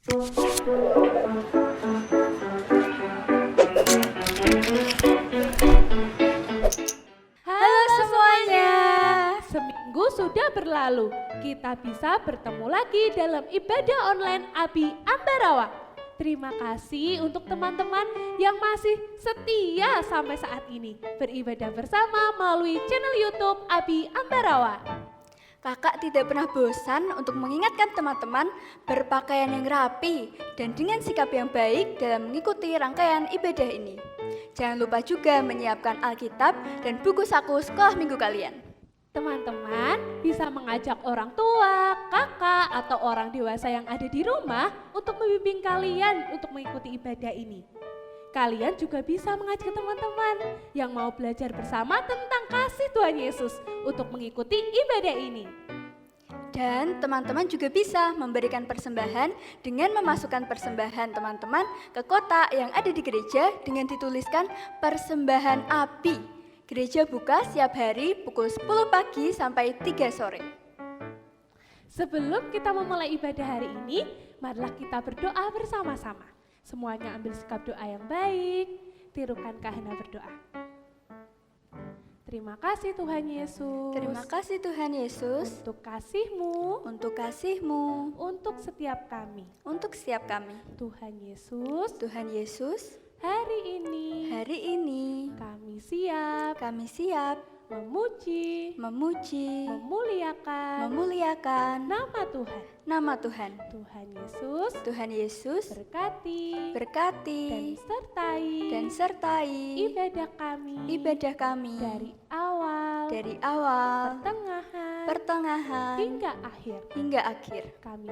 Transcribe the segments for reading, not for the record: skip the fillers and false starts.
Halo semuanya, seminggu sudah berlalu, kita bisa bertemu lagi dalam ibadah online ABI Ambarawa. Terima kasih untuk teman-teman yang masih setia sampai saat ini beribadah bersama melalui channel YouTube ABI Ambarawa. Kakak tidak pernah bosan untuk mengingatkan teman-teman berpakaian yang rapi dan dengan sikap yang baik dalam mengikuti rangkaian ibadah ini. Jangan lupa juga menyiapkan Alkitab dan buku saku sekolah minggu kalian. Teman-teman bisa mengajak orang tua, kakak, atau orang dewasa yang ada di rumah untuk membimbing kalian untuk mengikuti ibadah ini. Kalian juga bisa mengajak teman-teman yang mau belajar bersama tentang kasih Tuhan Yesus untuk mengikuti ibadah ini. Dan teman-teman juga bisa memberikan persembahan dengan memasukkan persembahan teman-teman ke kotak yang ada di gereja dengan dituliskan persembahan ABI. Gereja buka setiap hari pukul 10 pagi sampai 3 sore. Sebelum kita memulai ibadah hari ini, marilah kita berdoa bersama-sama. Semuanya ambil sikap doa yang baik, tirukan Kahena berdoa. Terima kasih Tuhan Yesus. Terima kasih Tuhan Yesus untuk kasih-Mu, untuk kasih-Mu, untuk setiap kami. untuk setiap kami. Tuhan Yesus, Tuhan Yesus, hari ini kami siap memuji, memuliakan nama Tuhan. nama Tuhan. Tuhan Yesus, berkati dan sertai ibadah kami dari awal, pertengahan, hingga akhir. Kami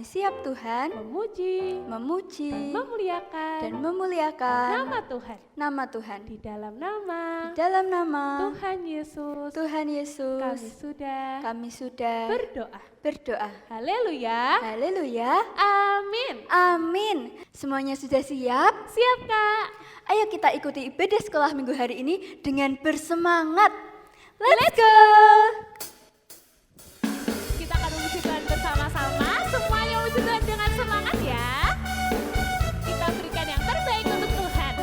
siap Tuhan, memuji, memuliakan dan memuliakan nama Tuhan. Tuhan. Di dalam nama Dalam nama Tuhan Yesus, kami sudah berdoa. Haleluya. Haleluya. Amin. Amin. Semuanya sudah siap? Siap Kak. Ayo kita ikuti ibadah sekolah minggu hari ini dengan bersemangat. Let's go! Kita akan memuji Tuhan bersama-sama. Semuanya memuji Tuhan dengan semangat ya. Kita berikan yang terbaik untuk Tuhan.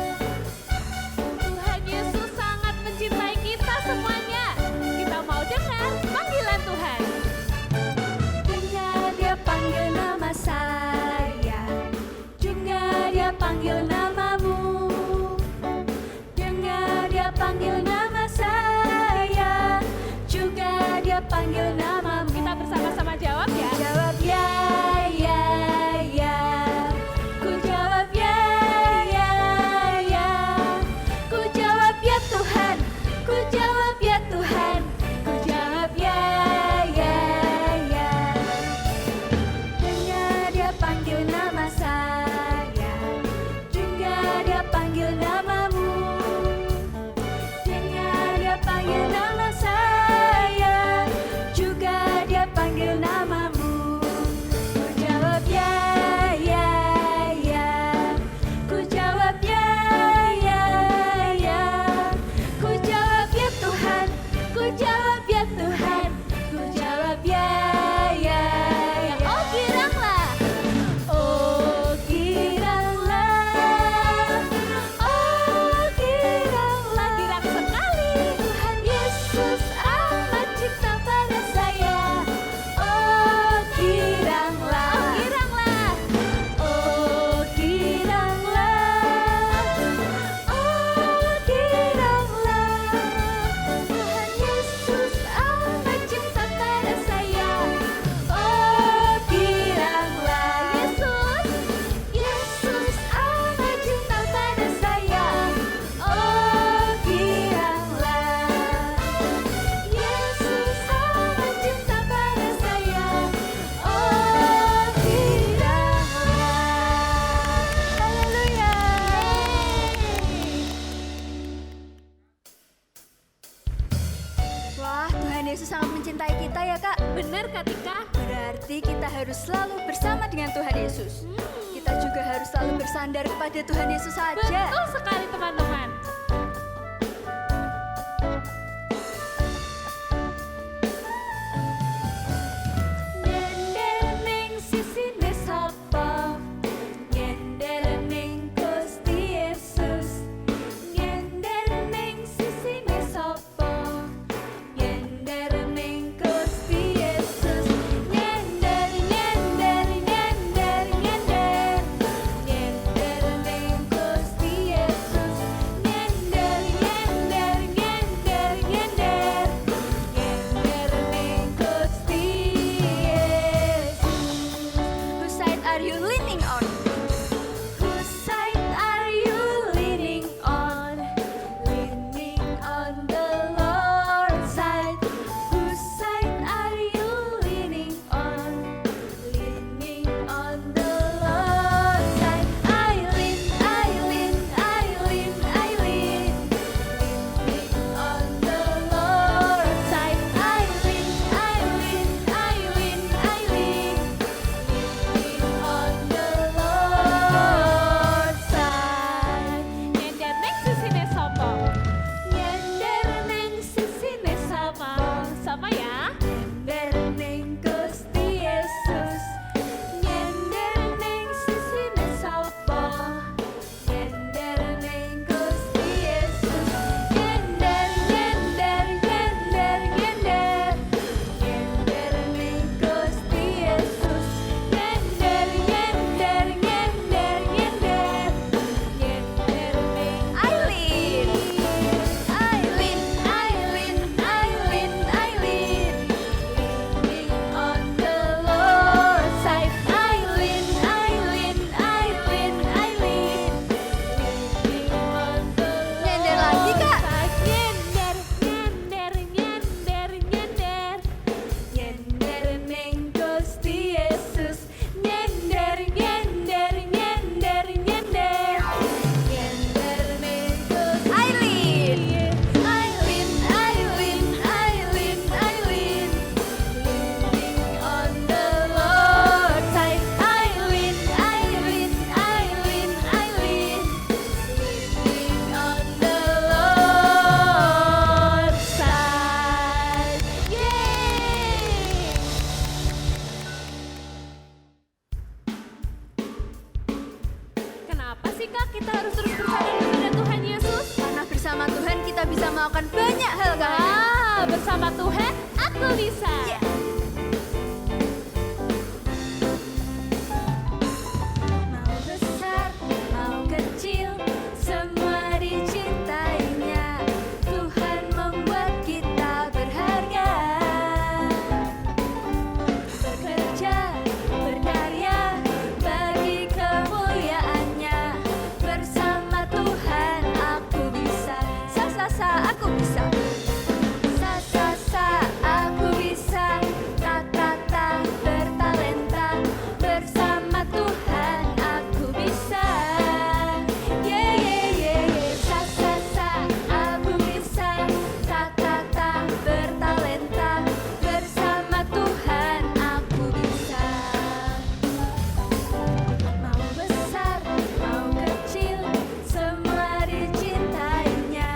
Tuhan Yesus sangat mencintai kita semuanya. Kita mau dengar panggilan Tuhan. Dengar dia panggil nama saya, juga dia panggil namamu. Dengar dia panggil nama saya, juga dia panggil namamu. Kita bersama-sama jawab ya. Jawab ya, ya, ya. Ku jawab ya, ya, ya. Ku jawab ya Tuhan, ku jawab ya Tuhan. Ku jawab ya, ya, ya. Dengar dia panggil nama saya, juga dia panggil namamu. Dengar dia panggil nama saya, juga dia panggil namamu. Ku jawab ya, ya, ya. Ku jawab ya, ya, ya. Ku jawab ya Tuhan, ku jawab ya Tuhan. Ku jawab ya, ya, ya. Oh giranglah, oh giranglah, oh giranglah. Girang sekali. Tuhan Yesus amat cinta pada saya. Oh giranglah, oh giranglah, oh giranglah. Tuhan Yesus amat cinta pada saya. Oh giranglah, Yesus amat cinta pada saya. Oh giranglah, Yesus amat cinta pada saya. Oh giranglah. Haleluya. Wah, Tuhan Yesus sangat mencintai kita ya Kak. Benar Kak Tika? Berarti kita harus selalu bersama dengan Tuhan Yesus. Kita juga harus selalu bersandar kepada Tuhan Yesus saja. Betul sekali teman-teman. Neng sisi nesop are you leaning on? Whose side are you leaning on? Leaning on the Lord's side. Whose side are you leaning on? Leaning on the Lord's side. I lean, I lean, I lean, I lean. Leaning on the Lord's side. I lean, I lean, I lean, I lean. Leaning on the Lord's side. Nyender neng sisine sopo? Nyender neng sisine Sama, sama ya. Nyender neng Gusti Yesus. Nyender neng sisine sapa? Nyender neng Gusti Yesus. Nyender, nyender, nyender, nyender. Nyender neng Gusti Yesus. Nyender, nyender, nyender, nyender. Nyender neng Aileen. Aileen, Aileen, Aileen, Aileen. Leaning on the Lord's side. Aileen, Aileen, Aileen, Aileen. Leaning on the Nyender lagi, Kak. Nyender, nyender, nyender, nyender. Nyender neng Gusti Yesus. Nyender, nyender, nyender, nyender. Nyender neng Gusti Aileen. Aileen, Aileen, Aileen, Aileen. Leaning on the Lord's side. Aileen, Aileen, Aileen, Aileen. Leaning on the Lord's side. Yeay! Kenapa sih Kak kita harus terus bersandar kepada Tuhan Yesus? Karena bersama Tuhan kita bisa melakukan banyak hal, Kak. Bersama Tuhan aku bisa. Yeah. Mau besar, mau kecil, semua dicintainya. Tuhan membuat kita berharga. Bekerja, berkarya, bagi kemuliaannya. Bersama Tuhan aku bisa. Sa aku bisa. Sa aku bisa. Ta bertalenta. Bersama Tuhan aku bisa. Sa aku bisa. Ta bertalenta. Bersama Tuhan aku bisa. Mau besar, mau kecil, semua dicintainya.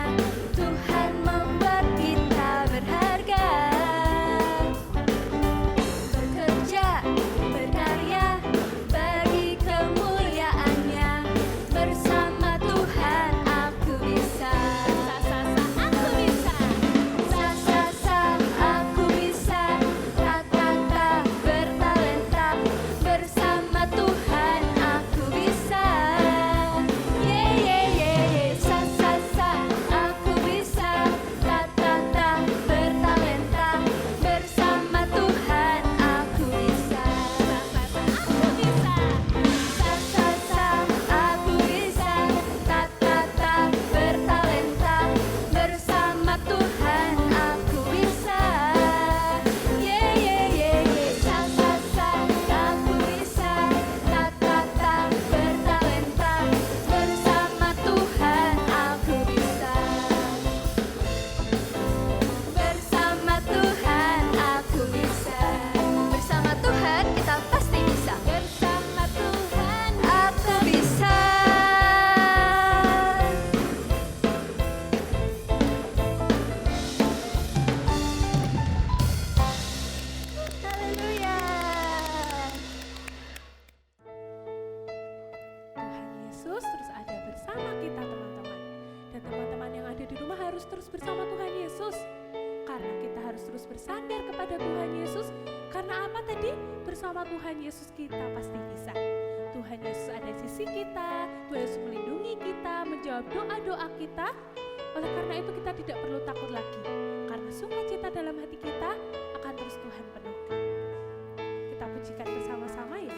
Tuhan membuat kita berharga. Bekerja, berkarya, bagi kemuliaannya. Bersama Tuhan aku bisa. Aku bisa. Sa aku bisa. Ta bertalenta. Bersama Tuhan aku bisa. Sa aku bisa. Ta bertalenta. Bersama Tuhan aku bisa. Aku bisa. Sa aku bisa. Ta bertalenta. Bersama Tuhan aku bisa. Sa aku bisa. Ta bertalenta. Bersama Tuhan aku bisa. Bersama Tuhan aku bisa. Bersama Tuhan kita pasti bisa. Bersama Tuhan aku bisa. Haleluya. Tuhan Yesus terus ada bersama kita teman-teman. Dan teman-teman yang ada di rumah harus terus bersama Tuhan Yesus. Karena kita harus terus bersandar kepada Tuhan Yesus. Karena apa tadi? Bersama Tuhan Yesus kita pasti bisa. Tuhan Yesus ada di sisi kita, Tuhan Yesus melindungi kita, menjawab doa-doa kita. Oleh karena itu kita tidak perlu takut lagi. Karena sukacita dalam hati kita akan terus Tuhan penuhkan. Kita pujikan bersama-sama ya.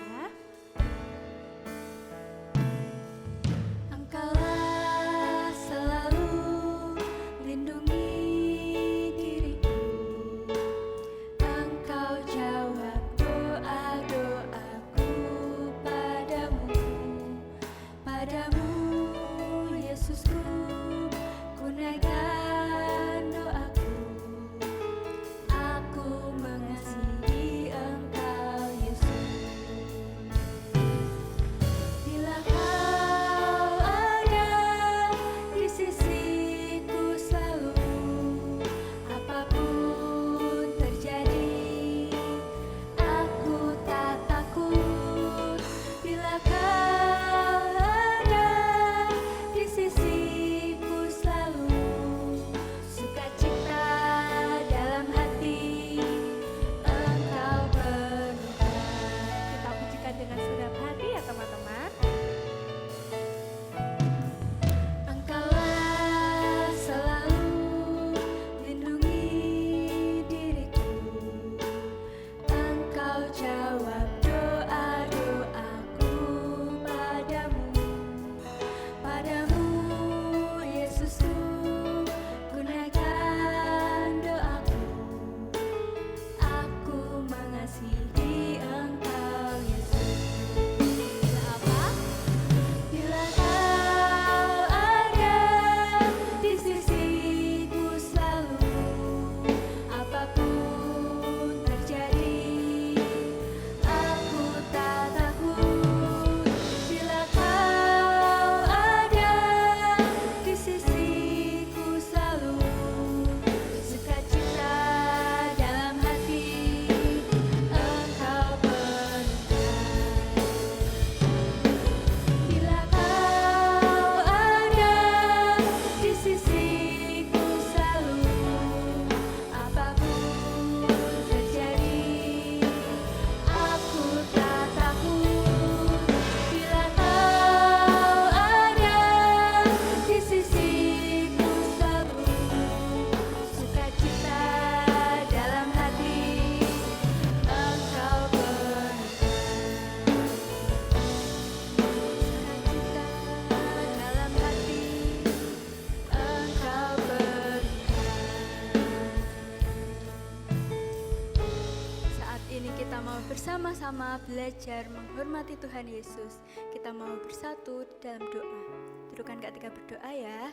bersama-sama belajar menghormati Tuhan Yesus. Kita mau bersatu dalam doa. Terukan ketika berdoa ya.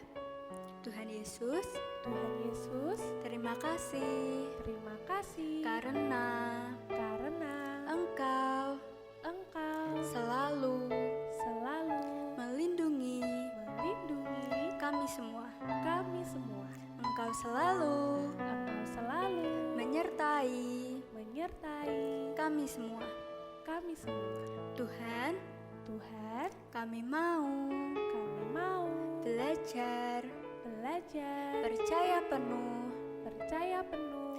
Tuhan Yesus, terima kasih karena Engkau selalu melindungi kami semua. Engkau selalu menyertai kami semua. Tuhan, kami mau belajar percaya penuh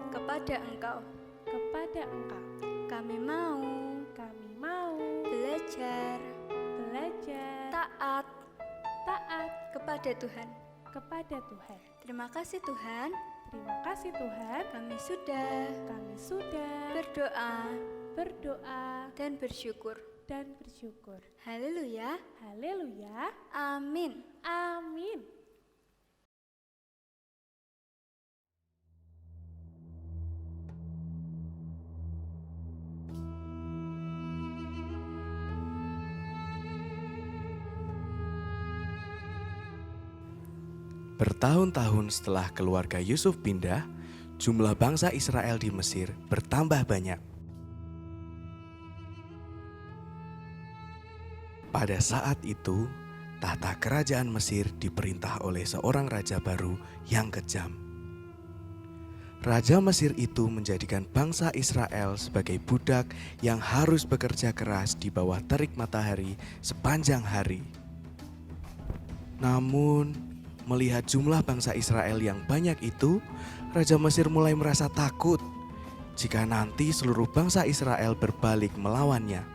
kepada Engkau. Kami mau belajar taat kepada Tuhan. Terima kasih Tuhan. Kami sudah berdoa dan bersyukur. Haleluya. Amin. Bertahun-tahun setelah keluarga Yusuf pindah, jumlah bangsa Israel di Mesir bertambah banyak. Pada saat itu, tahta kerajaan Mesir diperintah oleh seorang raja baru yang kejam. Raja Mesir itu menjadikan bangsa Israel sebagai budak yang harus bekerja keras di bawah terik matahari sepanjang hari. Namun, melihat jumlah bangsa Israel yang banyak itu, Raja Mesir mulai merasa takut jika nanti seluruh bangsa Israel berbalik melawannya.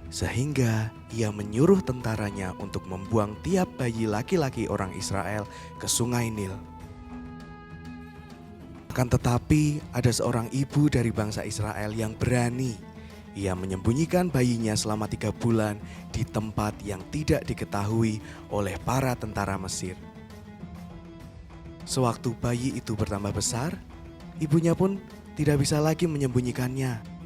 Sehingga ia menyuruh tentaranya untuk membuang tiap bayi laki-laki orang Israel ke sungai Nil. Akan tetapi ada seorang ibu dari bangsa Israel yang berani. Ia menyembunyikan bayinya selama 3 bulan di tempat yang tidak diketahui oleh para tentara Mesir. Sewaktu bayi itu bertambah besar, ibunya pun tidak bisa lagi menyembunyikannya.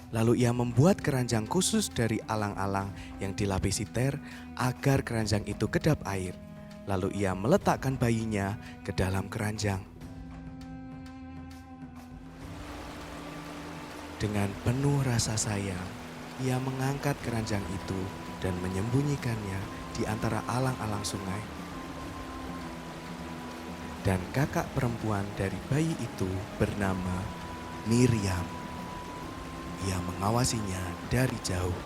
Lalu ia membuat keranjang khusus dari alang-alang yang dilapisi ter agar keranjang itu kedap air. Lalu ia meletakkan bayinya ke dalam keranjang. Dengan penuh rasa sayang, ia mengangkat keranjang itu dan menyembunyikannya di antara alang-alang sungai. Dan kakak perempuan dari bayi itu bernama Miriam. Ia mengawasinya dari jauh.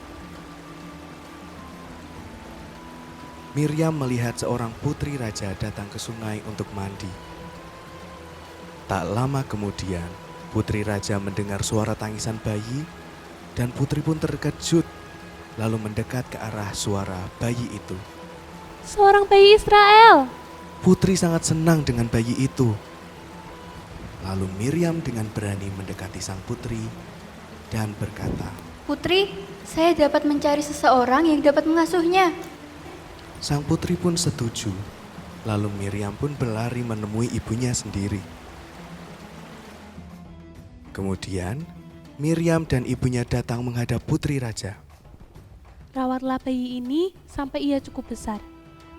Miriam melihat seorang putri raja datang ke sungai untuk mandi. Tak lama kemudian, putri raja mendengar suara tangisan bayi dan putri pun terkejut lalu mendekat ke arah suara bayi itu. Seorang bayi Israel. Putri sangat senang dengan bayi itu. Lalu Miriam dengan berani mendekati sang putri dan berkata, Putri, saya dapat mencari seseorang yang dapat mengasuhnya. Sang putri pun setuju. Lalu Miriam pun berlari menemui ibunya sendiri. Kemudian, Miriam dan ibunya datang menghadap putri raja. Rawatlah bayi ini sampai ia cukup besar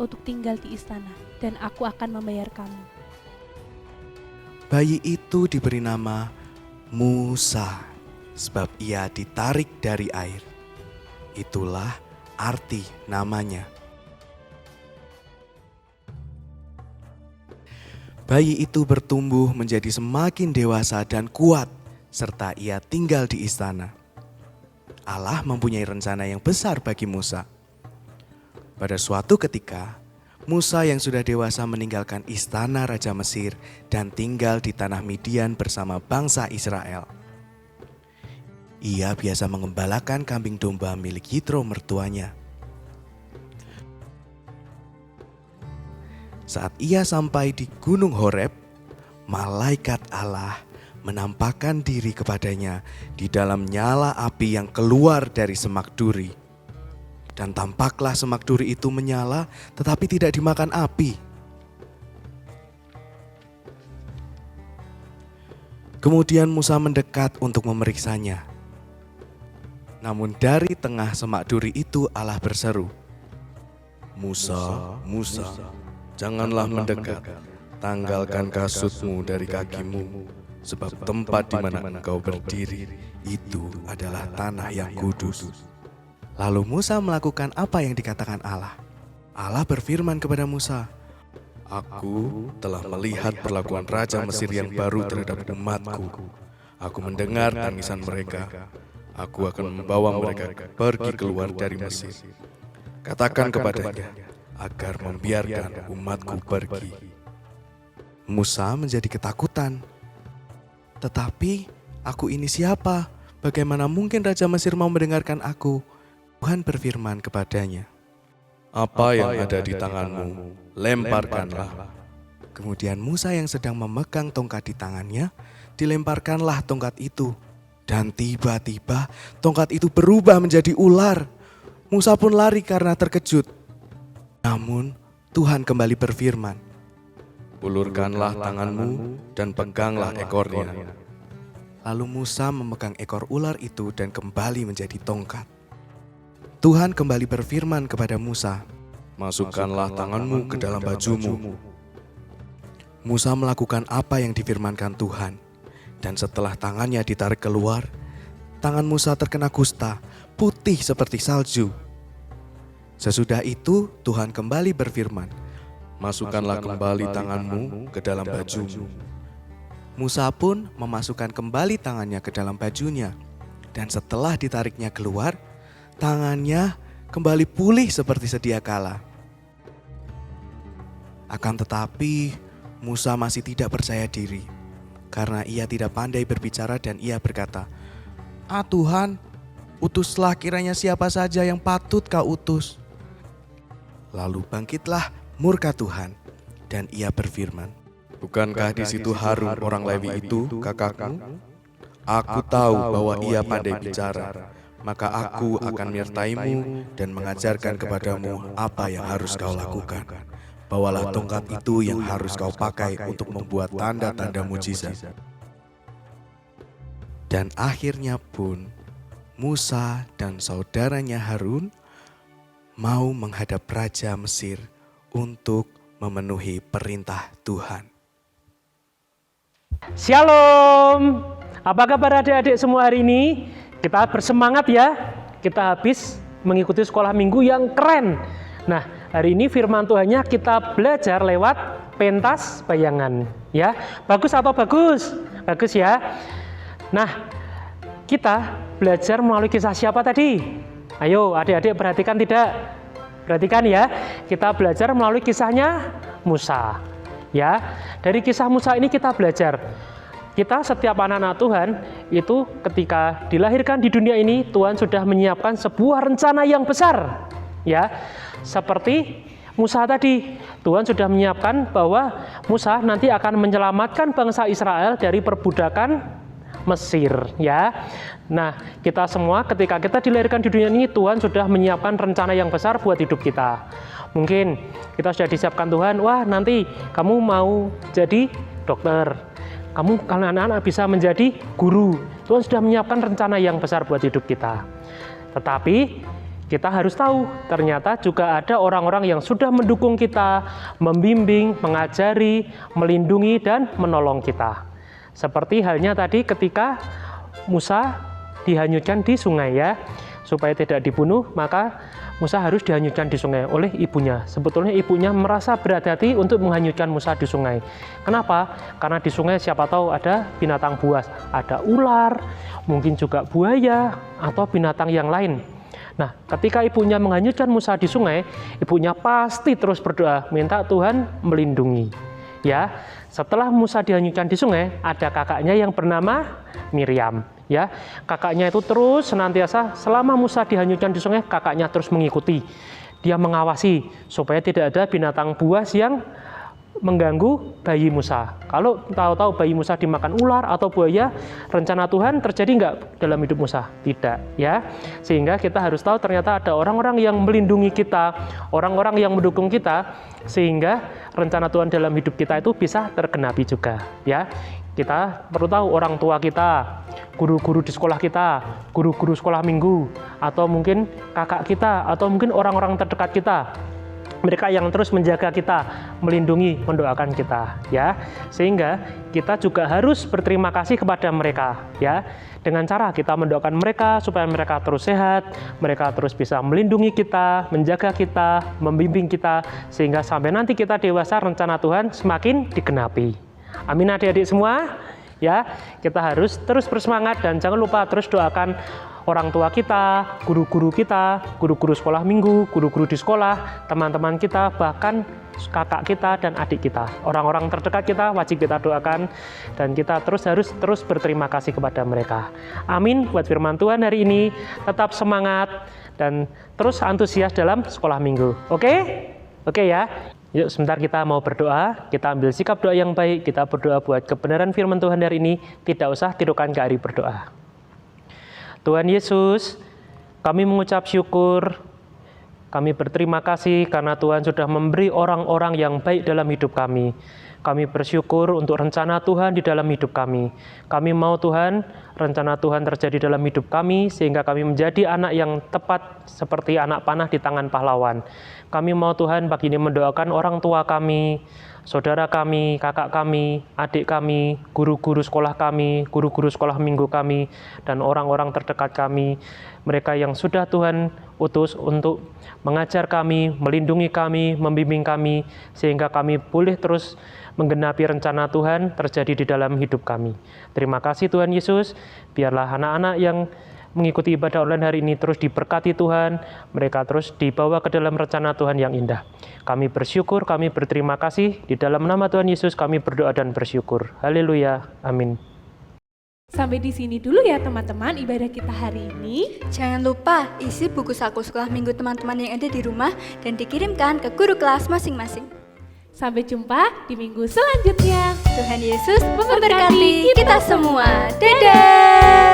untuk tinggal di istana, dan aku akan membayar kamu. Bayi itu diberi nama Musa, sebab ia ditarik dari air. Itulah arti namanya. Bayi itu bertumbuh menjadi semakin dewasa dan kuat, serta ia tinggal di istana. Allah mempunyai rencana yang besar bagi Musa. Pada suatu ketika, Musa yang sudah dewasa meninggalkan istana Raja Mesir dan tinggal di tanah Midian bersama bangsa Israel. Ia biasa mengembalakan kambing domba milik Yitro mertuanya. Saat ia sampai di Gunung Horeb, malaikat Allah menampakkan diri kepadanya di dalam nyala api yang keluar dari semak duri. Dan tampaklah semak duri itu menyala tetapi tidak dimakan api. Kemudian Musa mendekat untuk memeriksanya. Namun dari tengah semak duri itu Allah berseru, "Musa, Musa, janganlah mendekat. Tanggalkan kasutmu dari kakimu, sebab tempat di mana engkau berdiri itu adalah tanah yang kudus." Lalu Musa melakukan apa yang dikatakan Allah. Allah berfirman kepada Musa, "Aku telah melihat perlakuan Raja Mesir yang baru terhadap umatku. Aku mendengar tangisan mereka. Aku akan membawa mereka pergi keluar dari Mesir. Katakan kepadanya agar membiarkan umatku pergi." Musa menjadi ketakutan. "Tetapi aku ini siapa? Bagaimana mungkin Raja Mesir mau mendengarkan aku?" Tuhan berfirman kepadanya, "Apa yang ada di tanganmu, lemparkanlah." Kemudian Musa yang sedang memegang tongkat di tangannya, dilemparkanlah tongkat itu. Dan tiba-tiba tongkat itu berubah menjadi ular. Musa pun lari karena terkejut. Namun Tuhan kembali berfirman, "Ulurkanlah tanganmu dan peganglah ekornya." Lalu Musa memegang ekor ular itu dan kembali menjadi tongkat. Tuhan kembali berfirman kepada Musa, "Masukkanlah tanganmu ke dalam bajumu." Musa melakukan apa yang difirmankan Tuhan. Dan setelah tangannya ditarik keluar, tangan Musa terkena kusta, putih seperti salju. Sesudah itu Tuhan kembali berfirman, "Masukkanlah kembali tanganmu ke dalam bajumu." Musa pun memasukkan kembali tangannya ke dalam bajunya. Dan setelah ditariknya keluar, tangannya kembali pulih seperti sedia kala. Akan tetapi Musa masih tidak percaya diri, karena ia tidak pandai berbicara dan ia berkata, Tuhan, utuslah kiranya siapa saja yang patut kau utus." Lalu bangkitlah murka Tuhan dan ia berfirman, "Bukankah di situ Harun orang Lewi itu kakakmu? Aku tahu bahwa ia pandai bicara, maka aku akan menyertaimu dan mengajarkan kepadamu apa yang harus kau lakukan. Bawalah tongkat itu yang harus kau pakai untuk membuat tanda-tanda mujizat." Dan akhirnya pun Musa dan saudaranya Harun mau menghadap Raja Mesir untuk memenuhi perintah Tuhan. Shalom, apa kabar adik-adik semua hari ini? Kita bersemangat ya, kita habis mengikuti sekolah minggu yang keren. Nah, hari ini firman Tuhannya kita belajar lewat pentas bayangan. Ya, bagus atau bagus? Bagus ya. Nah, kita belajar melalui kisah siapa tadi? Ayo adik-adik perhatikan tidak? Perhatikan ya, kita belajar melalui kisahnya Musa. Ya, dari kisah Musa ini kita belajar. Kita setiap anak-anak Tuhan itu ketika dilahirkan di dunia ini, Tuhan sudah menyiapkan sebuah rencana yang besar. Ya, seperti Musa tadi, Tuhan sudah menyiapkan bahwa Musa nanti akan menyelamatkan bangsa Israel dari perbudakan Mesir. Ya, nah kita semua ketika kita dilahirkan di dunia ini, Tuhan sudah menyiapkan rencana yang besar buat hidup kita. Mungkin kita sudah disiapkan Tuhan, wah nanti kamu mau jadi dokter. Kamu kalau anak-anak bisa menjadi guru. Tuhan sudah menyiapkan rencana yang besar buat hidup kita. Tetapi kita harus tahu, ternyata juga ada orang-orang yang sudah mendukung kita, membimbing, mengajari, melindungi, dan menolong kita. Seperti halnya tadi ketika Musa dihanyutkan di sungai ya. Supaya tidak dibunuh, maka Musa harus dihanyutkan di sungai oleh ibunya. Sebetulnya ibunya merasa berhati-hati untuk menghanyutkan Musa di sungai. Kenapa? Karena di sungai siapa tahu ada binatang buas, ada ular, mungkin juga buaya, atau binatang yang lain. Nah, ketika ibunya menghanyutkan Musa di sungai, ibunya pasti terus berdoa, minta Tuhan melindungi. Ya, setelah Musa dihanyutkan di sungai, ada kakaknya yang bernama Miriam. Ya, kakaknya itu terus senantiasa selama Musa dihanyutkan di sungai, kakaknya terus mengikuti. Dia mengawasi supaya tidak ada binatang buas yang mengganggu bayi Musa. Kalau tahu-tahu bayi Musa dimakan ular atau buaya, rencana Tuhan terjadi nggak dalam hidup Musa? Tidak, ya. Sehingga kita harus tahu ternyata ada orang-orang yang melindungi kita, orang-orang yang mendukung kita, sehingga rencana Tuhan dalam hidup kita itu bisa tergenapi juga, ya. Kita perlu tahu orang tua kita, guru-guru di sekolah kita, guru-guru sekolah minggu, atau mungkin kakak kita, atau mungkin orang-orang terdekat kita. Mereka yang terus menjaga kita, melindungi, mendoakan kita, ya. Sehingga kita juga harus berterima kasih kepada mereka, ya. Dengan cara kita mendoakan mereka supaya mereka terus sehat, mereka terus bisa melindungi kita, menjaga kita, membimbing kita, sehingga sampai nanti kita dewasa rencana Tuhan semakin digenapi. Amin adik-adik semua, ya. Kita harus terus bersemangat dan jangan lupa terus doakan orang tua kita, guru-guru kita, guru-guru sekolah minggu, guru-guru di sekolah, teman-teman kita, bahkan kakak kita dan adik kita. Orang-orang terdekat kita wajib kita doakan dan kita harus terus berterima kasih kepada mereka. Amin buat firman Tuhan hari ini. Tetap semangat dan terus antusias dalam sekolah minggu. Oke? Oke ya. Yuk sebentar kita mau berdoa, kita ambil sikap doa yang baik, kita berdoa buat kebenaran firman Tuhan hari ini, tidak usah tidukan ke hari berdoa. Tuhan Yesus, kami mengucap syukur, kami berterima kasih karena Tuhan sudah memberi orang-orang yang baik dalam hidup kami. Kami bersyukur untuk rencana Tuhan di dalam hidup kami. Kami mau Tuhan, rencana Tuhan terjadi dalam hidup kami, sehingga kami menjadi anak yang tepat seperti anak panah di tangan pahlawan. Kami mau Tuhan pagi ini mendoakan orang tua kami, saudara kami, kakak kami, adik kami, guru-guru sekolah kami, guru-guru sekolah minggu kami, dan orang-orang terdekat kami. Mereka yang sudah Tuhan utus untuk mengajar kami, melindungi kami, membimbing kami, sehingga kami boleh terus menggenapi rencana Tuhan terjadi di dalam hidup kami. Terima kasih Tuhan Yesus, biarlah anak-anak yang mengikuti ibadah online hari ini terus diberkati Tuhan, mereka terus dibawa ke dalam rencana Tuhan yang indah. Kami bersyukur, kami berterima kasih, di dalam nama Tuhan Yesus kami berdoa dan bersyukur. Haleluya, amin. Sampai di sini dulu ya teman-teman ibadah kita hari ini. Jangan lupa isi buku saku sekolah minggu teman-teman yang ada di rumah dan dikirimkan ke guru kelas masing-masing. Sampai jumpa di minggu selanjutnya. Tuhan Yesus memberkati kita semua. Dadah!